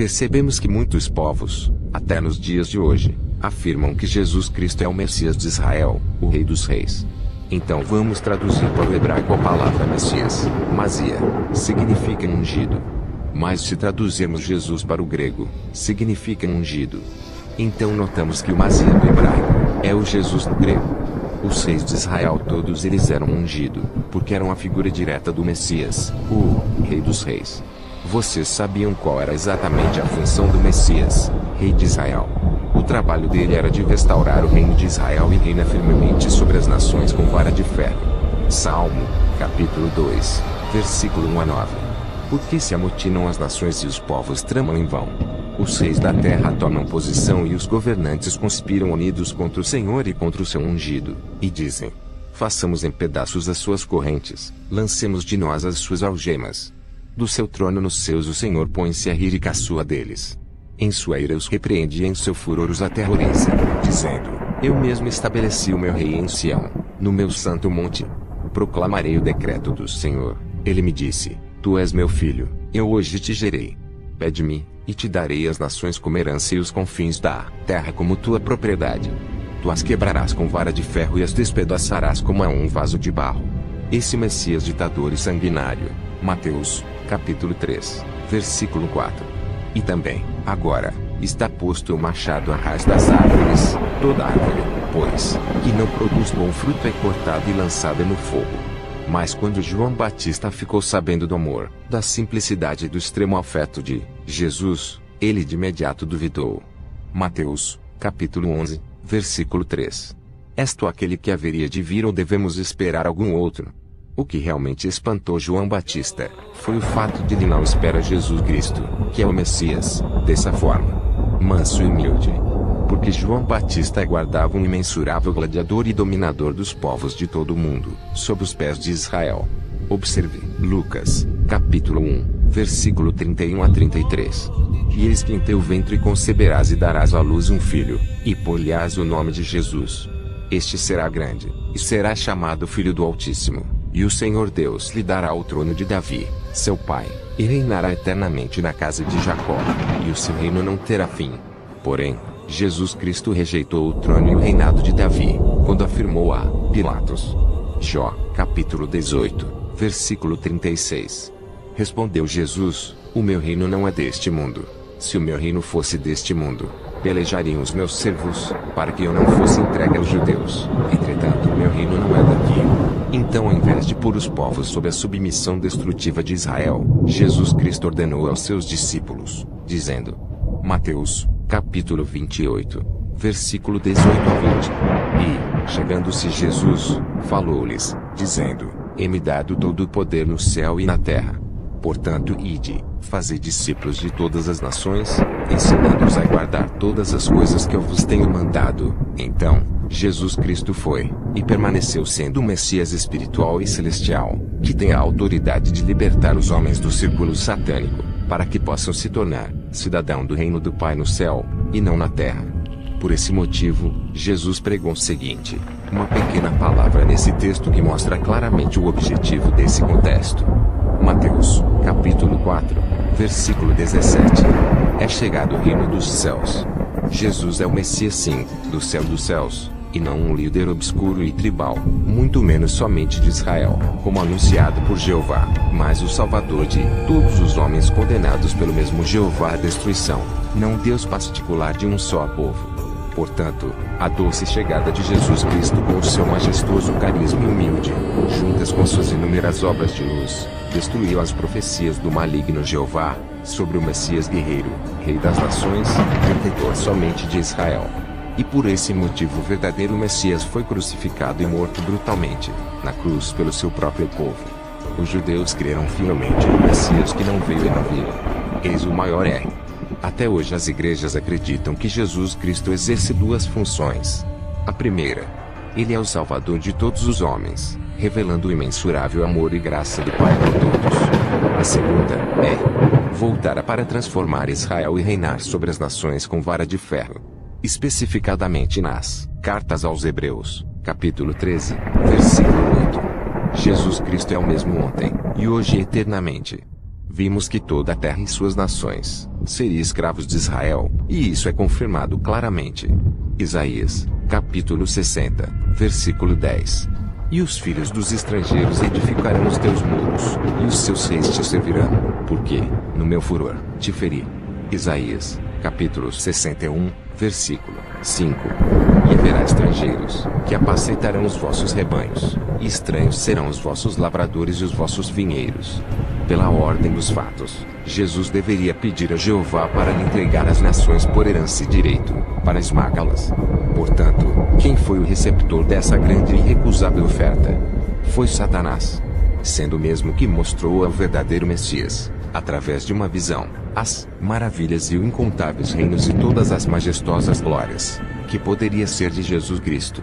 Percebemos que muitos povos, até nos dias de hoje, afirmam que Jesus Cristo é o Messias de Israel, o Rei dos Reis. Então vamos traduzir para o hebraico a palavra Messias. Masia significa ungido. Mas se traduzirmos Jesus para o grego, significa ungido. Então notamos que o Masia do hebraico é o Jesus do grego. Os reis de Israel todos eles eram ungidos, porque eram a figura direta do Messias, o Rei dos Reis. Vocês sabiam qual era exatamente a função do Messias, Rei de Israel? O trabalho dele era de restaurar o reino de Israel e reinar firmemente sobre as nações com vara de ferro. Salmo, capítulo 2, versículo 1 a 9. Por que se amotinam as nações e os povos tramam em vão? Os reis da terra tomam posição e os governantes conspiram unidos contra o Senhor e contra o seu ungido, e dizem: façamos em pedaços as suas correntes, lancemos de nós as suas algemas. Do seu trono nos céus o Senhor põe-se a rir e caçoa deles. Em sua ira os repreende e em seu furor os aterroriza, dizendo: eu mesmo estabeleci o meu rei em Sião, no meu santo monte. Proclamarei o decreto do Senhor. Ele me disse: tu és meu filho, eu hoje te gerei. Pede-me, e te darei as nações como herança e os confins da terra como tua propriedade. Tu as quebrarás com vara de ferro e as despedaçarás como a um vaso de barro. Esse Messias ditador e sanguinário. Mateus, capítulo 3, versículo 4. E também, agora, está posto o machado à raiz das árvores. Toda árvore, pois, que não produz bom fruto é cortada e lançada no fogo. Mas quando João Batista ficou sabendo do amor, da simplicidade e do extremo afeto de Jesus, ele de imediato duvidou. Mateus, capítulo 11, versículo 3. És tu aquele que haveria de vir ou devemos esperar algum outro? O que realmente espantou João Batista foi o fato de ele não esperar Jesus Cristo, que é o Messias, dessa forma, manso e humilde. Porque João Batista guardava um imensurável gladiador e dominador dos povos de todo o mundo, sob os pés de Israel. Observe, Lucas, capítulo 1, versículo 31 a 33. E eis que em teu ventre conceberás e darás à luz um filho, e pôr-lhe-ás o nome de Jesus. Este será grande, e será chamado Filho do Altíssimo, e o Senhor Deus lhe dará o trono de Davi, seu pai, e reinará eternamente na casa de Jacó, e o seu reino não terá fim. Porém, Jesus Cristo rejeitou o trono e o reinado de Davi, quando afirmou a Pilatos. Jó, capítulo 18, versículo 36. Respondeu Jesus: o meu reino não é deste mundo. Se o meu reino fosse deste mundo, pelejariam os meus servos, para que eu não fosse entregue aos judeus. Entretanto, o meu reino não é daqui. Então, ao invés de pôr os povos sob a submissão destrutiva de Israel, Jesus Cristo ordenou aos seus discípulos, dizendo, Mateus, capítulo 28, versículo 18 a 20. E, chegando-se Jesus, falou-lhes, dizendo: é-me dado todo o poder no céu e na terra. Portanto, ide, fazei discípulos de todas as nações, ensinando-os a guardar todas as coisas que eu vos tenho mandado. Então, Jesus Cristo foi, e permaneceu sendo o Messias espiritual e celestial, que tem a autoridade de libertar os homens do círculo satânico, para que possam se tornar cidadão do reino do Pai no céu, e não na terra. Por esse motivo, Jesus pregou o seguinte, uma pequena palavra nesse texto que mostra claramente o objetivo desse contexto. Mateus, capítulo 4, versículo 17. É chegado o reino dos céus. Jesus é o Messias sim, do céu dos céus, e não um líder obscuro e tribal, muito menos somente de Israel, como anunciado por Jeová, mas o Salvador de todos os homens condenados pelo mesmo Jeová à destruição, não Deus particular de um só povo. Portanto, a doce chegada de Jesus Cristo com o seu majestoso carisma e humilde, juntas com suas inúmeras obras de luz, destruiu as profecias do maligno Jeová, sobre o Messias guerreiro, Rei das nações, protetor somente de Israel. E por esse motivo o verdadeiro Messias foi crucificado e morto brutalmente, na cruz pelo seu próprio povo. Os judeus creram fielmente no Messias que não veio e não viram. Eis o maior é. Até hoje as igrejas acreditam que Jesus Cristo exerce duas funções. A primeira, ele é o Salvador de todos os homens, revelando o imensurável amor e graça do Pai por todos. A segunda é voltar para transformar Israel e reinar sobre as nações com vara de ferro. Especificadamente nas Cartas aos Hebreus, capítulo 13, versículo 8. Jesus Cristo é o mesmo ontem, e hoje e eternamente. vimos que toda a terra e suas nações seriam escravos de Israel, e isso é confirmado claramente. Isaías, capítulo 60, versículo 10. E os filhos dos estrangeiros edificarão os teus muros, e os seus reis te servirão, porque, no meu furor, te feri. Isaías, capítulo 61, versículo 5. E haverá estrangeiros, que apacentarão os vossos rebanhos, e estranhos serão os vossos lavradores e os vossos vinheiros. Pela ordem dos fatos, Jesus deveria pedir a Jeová para lhe entregar as nações por herança e direito, para esmagá-las. Portanto, quem foi o receptor dessa grande e irrecusável oferta? Foi Satanás. Sendo o mesmo que mostrou ao verdadeiro Messias, através de uma visão, as maravilhas e os incontáveis reinos e todas as majestosas glórias, que poderia ser de Jesus Cristo.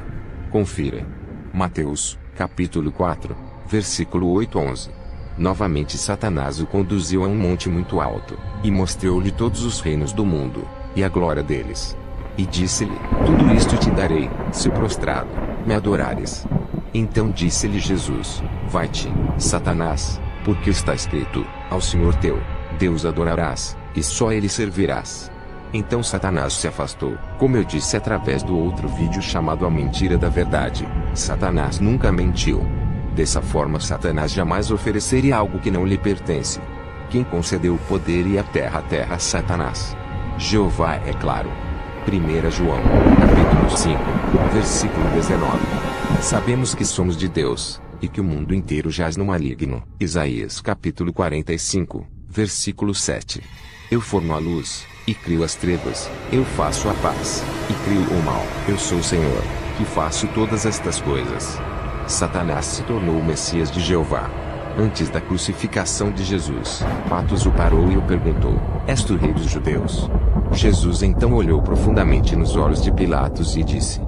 Confira. Mateus, capítulo 4, versículo 8 a 11. Novamente Satanás o conduziu a um monte muito alto, e mostrou-lhe todos os reinos do mundo, e a glória deles. E disse-lhe: tudo isto te darei, se prostrado me adorares. Então disse-lhe Jesus: vai-te, Satanás, porque está escrito: ao Senhor teu Deus adorarás, e só ele servirás. Então Satanás se afastou, como eu disse através do outro vídeo chamado A Mentira da Verdade. Satanás nunca mentiu. Dessa forma Satanás jamais ofereceria algo que não lhe pertence. Quem concedeu o poder e a terra a Satanás? Jeová, é claro. 1 João, capítulo 5, versículo 19. Sabemos que somos de Deus, e que o mundo inteiro jaz no maligno. Isaías capítulo 45, versículo 7. Eu formo a luz, e crio as trevas, eu faço a paz, e crio o mal. Eu sou o Senhor, que faço todas estas coisas. Satanás se tornou o Messias de Jeová. Antes da crucificação de Jesus, Pilatos o parou e o perguntou: és tu rei dos judeus? Jesus então olhou profundamente nos olhos de Pilatos e disse.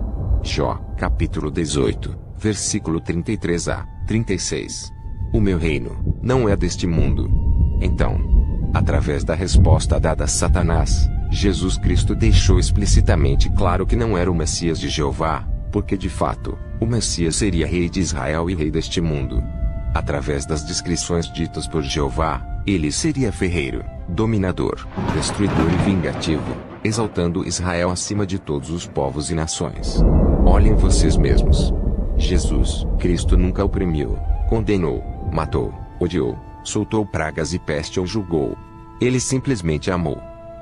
Jó, capítulo 18, versículo 33 a 36. O meu reino não é deste mundo. Então, através da resposta dada a Satanás, Jesus Cristo deixou explicitamente claro que não era o Messias de Jeová, porque de fato, o Messias seria rei de Israel e rei deste mundo. Através das descrições ditas por Jeová, ele seria ferreiro, dominador, destruidor e vingativo, exaltando Israel acima de todos os povos e nações. Olhem vocês mesmos. Jesus Cristo nunca oprimiu, condenou, matou, odiou, soltou pragas e peste ou julgou. Ele simplesmente amou.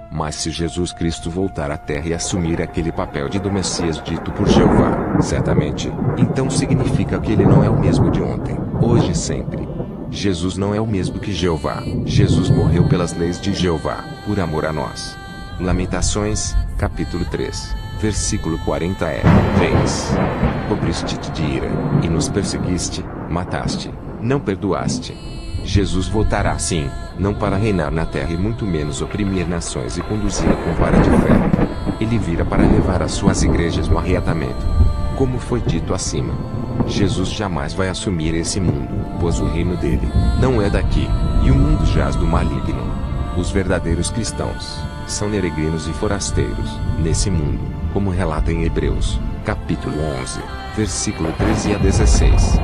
Mas se Jesus Cristo voltar à terra e assumir aquele papel de do Messias dito por Jeová, certamente, então significa que ele não é o mesmo de ontem, hoje e sempre. Jesus não é o mesmo que Jeová. Jesus morreu pelas leis de Jeová, por amor a nós. Lamentações, capítulo 3, versículo 40 é: 3. Cobriste-te de ira, e nos perseguiste, mataste, não perdoaste. Jesus voltará sim, não para reinar na terra e muito menos oprimir nações e conduzir com vara de ferro. Ele virá para levar as suas igrejas no arrebatamento. Como foi dito acima, Jesus jamais vai assumir esse mundo, pois o reino dele não é daqui, e o mundo jaz do maligno. Os verdadeiros cristãos são peregrinos e forasteiros nesse mundo, como relata em Hebreus, capítulo 11, versículo 13 a 16.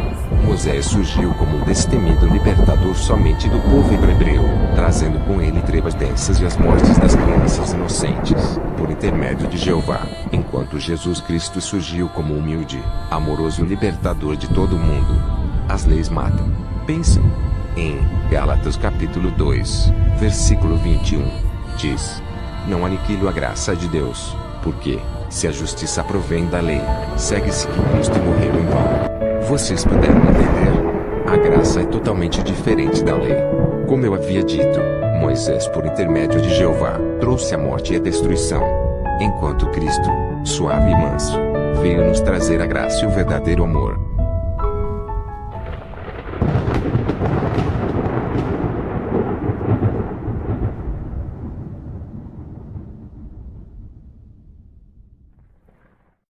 Moisés surgiu como o destemido libertador somente do povo hebreu, trazendo com ele trevas densas e as mortes das crianças inocentes, por intermédio de Jeová, enquanto Jesus Cristo surgiu como humilde, amoroso libertador de todo o mundo. As leis matam. Pensem. Em Gálatas capítulo 2, versículo 21, diz: não aniquilo a graça de Deus, porque, se a justiça provém da lei, segue-se que Cristo morreu em vão. Vocês puderam entender? A graça é totalmente diferente da lei. Como eu havia dito, Moisés, por intermédio de Jeová, trouxe a morte e a destruição, enquanto Cristo, suave e manso, veio nos trazer a graça e o verdadeiro amor.